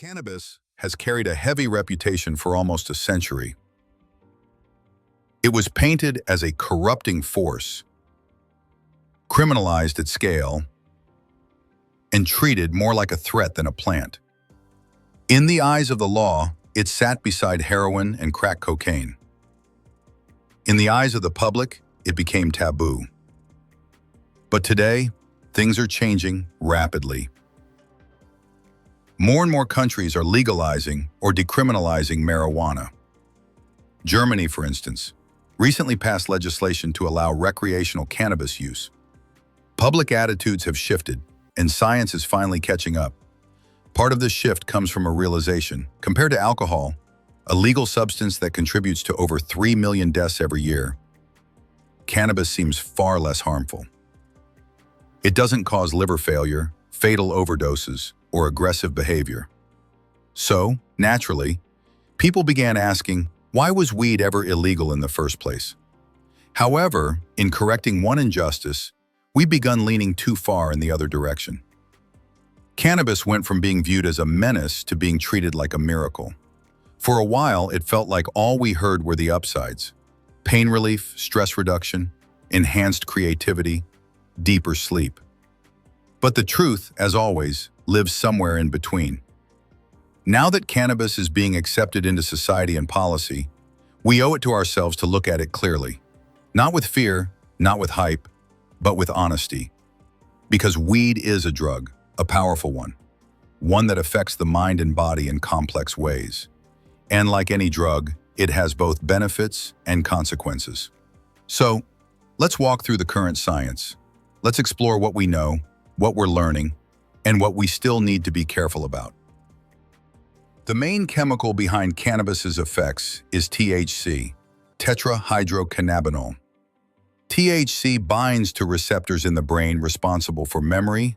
Cannabis has carried a heavy reputation for almost a century. It was painted as a corrupting force, criminalized at scale, and treated more like a threat than a plant. In the eyes of the law, it sat beside heroin and crack cocaine. In the eyes of the public, it became taboo. But today, things are changing rapidly. More and more countries are legalizing or decriminalizing marijuana. Germany, for instance, recently passed legislation to allow recreational cannabis use. Public attitudes have shifted, and science is finally catching up. Part of this shift comes from a realization: compared to alcohol, a legal substance that contributes to over 3 million deaths every year, cannabis seems far less harmful. It doesn't cause liver failure, fatal overdoses, or aggressive behavior. So, naturally, people began asking, why was weed ever illegal in the first place? However, in correcting one injustice, we've begun leaning too far in the other direction. Cannabis went from being viewed as a menace to being treated like a miracle. For a while, it felt like all we heard were the upsides: pain relief, stress reduction, enhanced creativity, deeper sleep. But the truth, as always, lives somewhere in between. Now that cannabis is being accepted into society and policy, we owe it to ourselves to look at it clearly. Not with fear, not with hype, but with honesty. Because weed is a drug, a powerful one that affects the mind and body in complex ways. And like any drug, it has both benefits and consequences. So, let's walk through the current science. Let's explore what we know, what we're learning, and what we still need to be careful about. The main chemical behind cannabis's effects is THC, tetrahydrocannabinol. THC binds to receptors in the brain responsible for memory,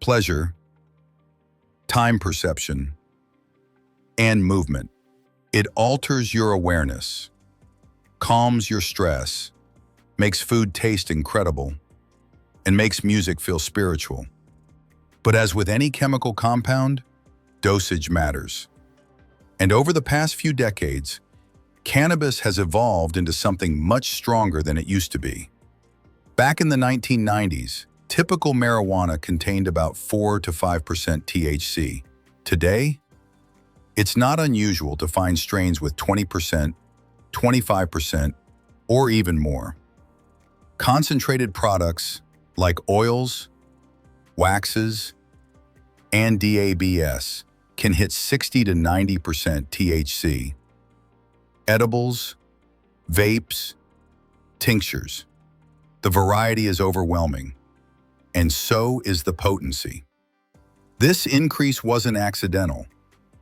pleasure, time perception, and movement. It alters your awareness, calms your stress, makes food taste incredible, and makes music feel spiritual. But as with any chemical compound, dosage matters. And over the past few decades, cannabis has evolved into something much stronger than it used to be. Back in the 1990s, typical marijuana contained about 4 to 5% THC. Today, it's not unusual to find strains with 20%, 25%, or even more. Concentrated products like oils, waxes, and DABS can hit 60 to 90% THC. Edibles, vapes, tinctures. The variety is overwhelming, and so is the potency. This increase wasn't accidental.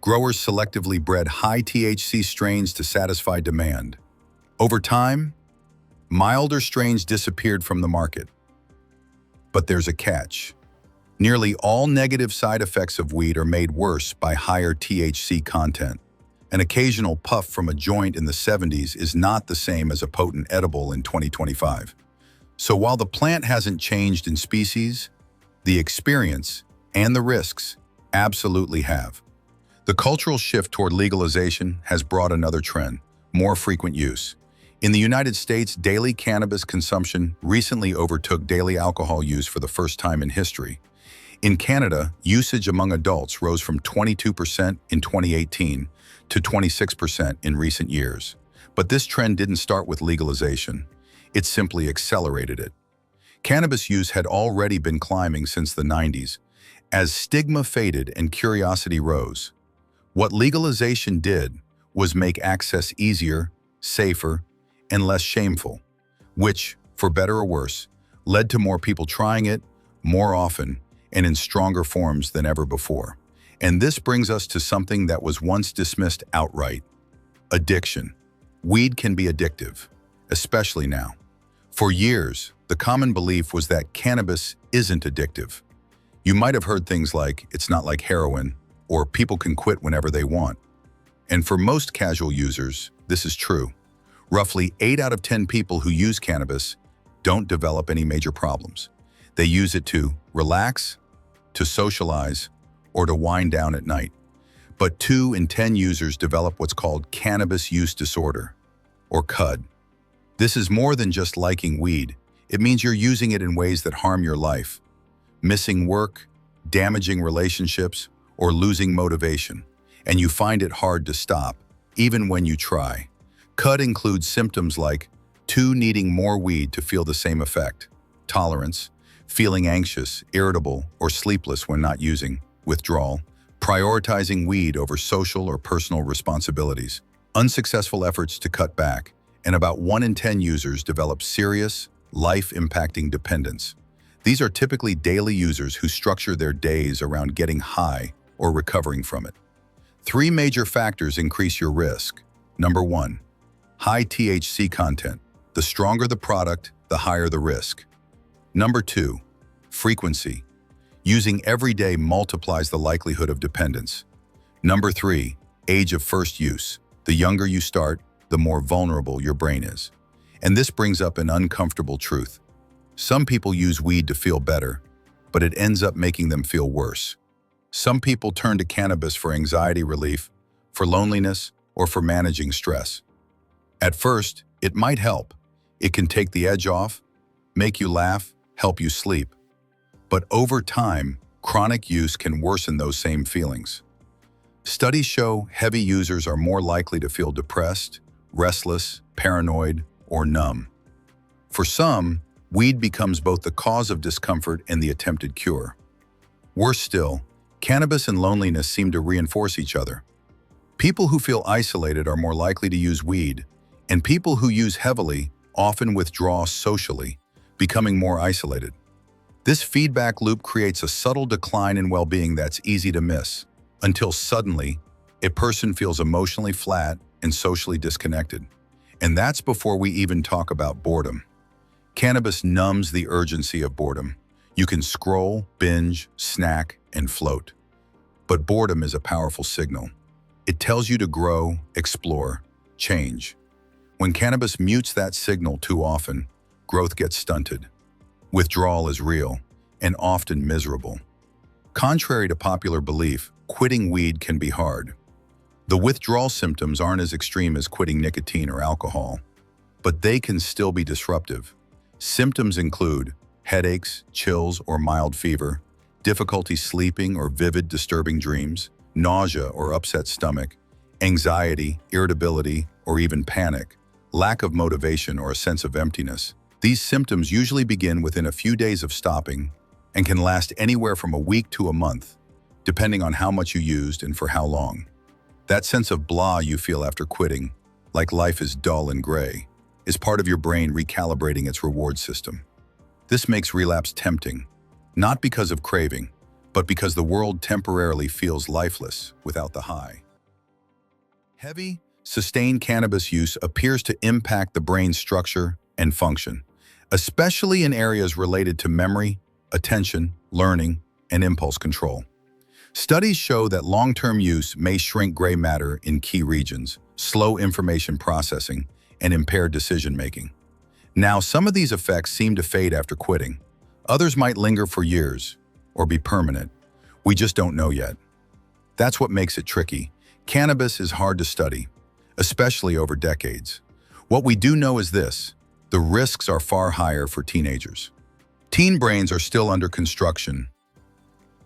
Growers selectively bred high THC strains to satisfy demand. Over time, milder strains disappeared from the market. But there's a catch. Nearly all negative side effects of weed are made worse by higher THC content. An occasional puff from a joint in the 70s is not the same as a potent edible in 2025. So while the plant hasn't changed in species, the experience and the risks absolutely have. The cultural shift toward legalization has brought another trend: more frequent use. In the United States, daily cannabis consumption recently overtook daily alcohol use for the first time in history. In Canada, usage among adults rose from 22% in 2018 to 26% in recent years. But this trend didn't start with legalization. It simply accelerated it. Cannabis use had already been climbing since the 90s, as stigma faded and curiosity rose. What legalization did was make access easier, safer, and less shameful, which, for better or worse, led to more people trying it more often and in stronger forms than ever before. And this brings us to something that was once dismissed outright: addiction. Weed can be addictive, especially now. For years, the common belief was that cannabis isn't addictive. You might have heard things like, it's not like heroin, or people can quit whenever they want. And for most casual users, this is true. Roughly 8 out of 10 people who use cannabis don't develop any major problems. They use it to relax, to socialize, or to wind down at night. But 2 in 10 users develop what's called cannabis use disorder, or CUD. This is more than just liking weed. It means you're using it in ways that harm your life, missing work, damaging relationships, or losing motivation, and you find it hard to stop, even when you try. CUD includes symptoms like 2 needing more weed to feel the same effect, tolerance, feeling anxious, irritable, or sleepless when not using, withdrawal, prioritizing weed over social or personal responsibilities, unsuccessful efforts to cut back, and about 1 in 10 users develop serious, life-impacting dependence. These are typically daily users who structure their days around getting high or recovering from it. 3 major factors increase your risk. Number 1, high THC content. The stronger the product, the higher the risk. Number 2, frequency. Using every day multiplies the likelihood of dependence. Number 3, age of first use. The younger you start, the more vulnerable your brain is. And this brings up an uncomfortable truth. Some people use weed to feel better, but it ends up making them feel worse. Some people turn to cannabis for anxiety relief, for loneliness, or for managing stress. At first, it might help. It can take the edge off, make you laugh, help you sleep. But over time, chronic use can worsen those same feelings. Studies show heavy users are more likely to feel depressed, restless, paranoid, or numb. For some, weed becomes both the cause of discomfort and the attempted cure. Worse still, cannabis and loneliness seem to reinforce each other. People who feel isolated are more likely to use weed, and people who use heavily often withdraw socially, becoming more isolated. This feedback loop creates a subtle decline in well-being that's easy to miss, until suddenly, a person feels emotionally flat and socially disconnected. And that's before we even talk about boredom. Cannabis numbs the urgency of boredom. You can scroll, binge, snack, and float. But boredom is a powerful signal. It tells you to grow, explore, change. When cannabis mutes that signal too often, growth gets stunted. Withdrawal is real, and often miserable. Contrary to popular belief, quitting weed can be hard. The withdrawal symptoms aren't as extreme as quitting nicotine or alcohol, but they can still be disruptive. Symptoms include headaches, chills or mild fever, difficulty sleeping or vivid, disturbing dreams, nausea or upset stomach, anxiety, irritability, or even panic, lack of motivation or a sense of emptiness. These symptoms usually begin within a few days of stopping and can last anywhere from a week to a month, depending on how much you used and for how long. That sense of blah you feel after quitting, like life is dull and gray, is part of your brain recalibrating its reward system. This makes relapse tempting, not because of craving, but because the world temporarily feels lifeless without the high. Heavy, sustained cannabis use appears to impact the brain's structure and function, especially in areas related to memory, attention, learning, and impulse control. Studies show that long-term use may shrink gray matter in key regions, slow information processing, and impair decision-making. Now, some of these effects seem to fade after quitting. Others might linger for years or be permanent. We just don't know yet. That's what makes it tricky. Cannabis is hard to study, especially over decades. What we do know is this: the risks are far higher for teenagers. Teen brains are still under construction.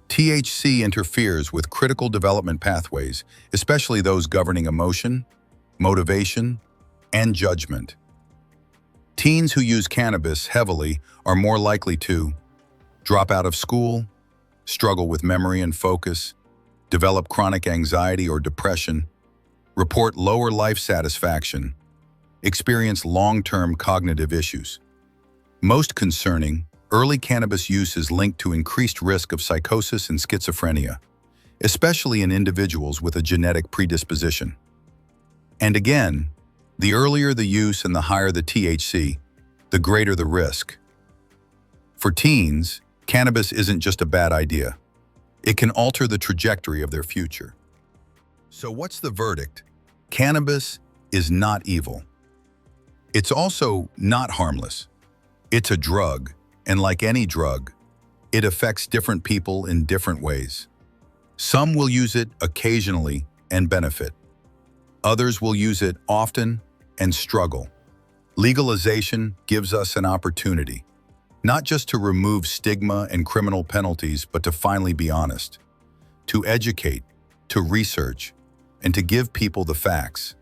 THC interferes with critical development pathways, especially those governing emotion, motivation, and judgment. Teens who use cannabis heavily are more likely to drop out of school, struggle with memory and focus, develop chronic anxiety or depression, report lower life satisfaction, experience long-term cognitive issues. Most concerning, early cannabis use is linked to increased risk of psychosis and schizophrenia, especially in individuals with a genetic predisposition. And again, the earlier the use and the higher the THC, the greater the risk. For teens, cannabis isn't just a bad idea. It can alter the trajectory of their future. So what's the verdict? Cannabis is not evil. It's also not harmless. It's a drug, and like any drug, it affects different people in different ways. Some will use it occasionally and benefit. Others will use it often and struggle. Legalization gives us an opportunity, not just to remove stigma and criminal penalties, but to finally be honest, to educate, to research, and to give people the facts.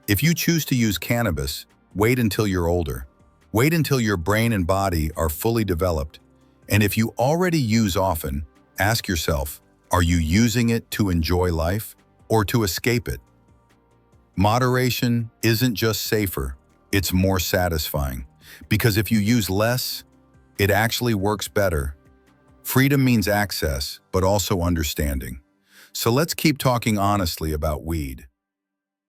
If you choose to use cannabis, wait until you're older. Wait until your brain and body are fully developed. And if you already use often, ask yourself, are you using it to enjoy life or to escape it? Moderation isn't just safer, it's more satisfying. Because if you use less, it actually works better. Freedom means access, but also understanding. So let's keep talking honestly about weed.